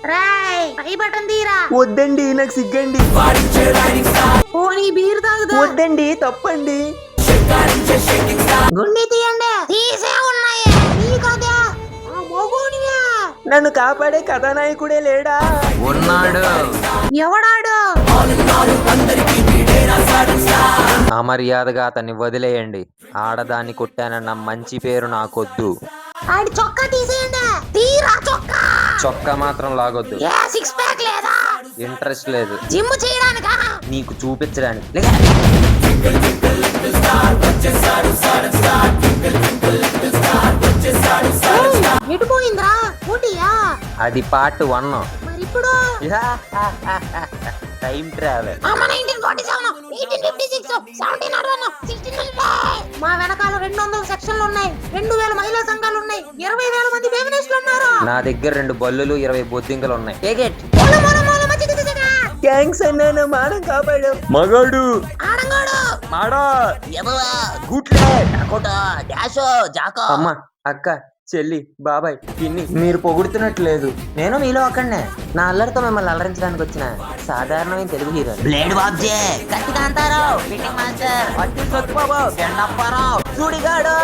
రాయ్ పై button తీరా. వద్దండి నాకు సిగ్గండి. పోనీ బీర్ తాగుదా. వద్దండి తప్పండి. గుండె తీయండి. తీసే ఉన్నాయి నీకదే. మొగుడియా. నన్ను కాపాడే కథానాయకుడే లేడా? ఉన్నాడు. ఎవడాడు? అమర్యాదగా అతన్ని వదిలేయండి. ఆడదాన్ని కొట్టానన్న మంచి పేరు నాకొద్దు. ఆడి చొక్కా తీసేయండి. తీరా చొక్కా. చొక్కా మాత్రం లాగొద్దు. ఏ సిక్స్ ప్యాక్ లేదా? ఇంట్రెస్ట్ లేదు. జిమ్ చేయడానికా? నీకు చూపించడానికి. ఎటు పోయిందిరా? ఊటియా? అది పార్ట్ 1. మరి ఇప్పుడు టైం ట్రావెల్. 1947, 1856, 1701, 1605. మా వెనకాల 200 సెక్షన్లు ఉన్నాయి, 2000 మహిళా సంఘాలు ఉన్నాయి, 20,000 మంది ఫెమినిస్టులు ఉన్నారు. నా దగ్గర 2 బల్లులు 20 బొద్దింకలు ఉన్నాయి. థ్యాంక్స్ అన్నా, నా మానం కాపాడు. మగాడు అమ్మ, అక్క, చెల్లి, బాబాయ్, పిన్ని, మీరు పొగుడుతున్నట్లేదు. నేను మీలో ఒక్కడనే. నా అల్లరితో మిమ్మల్ని అల్లరించడానికి వచ్చిన సాధారణమైన తెలుగు హీరో. బ్లేడ్ బాబ్జే, కత్తి కాంతారావు, ఫిట్టింగ్ మాస్టర్, వట్టి సత్తుబాబు, గెండప్పారావు, సుడిగాడు.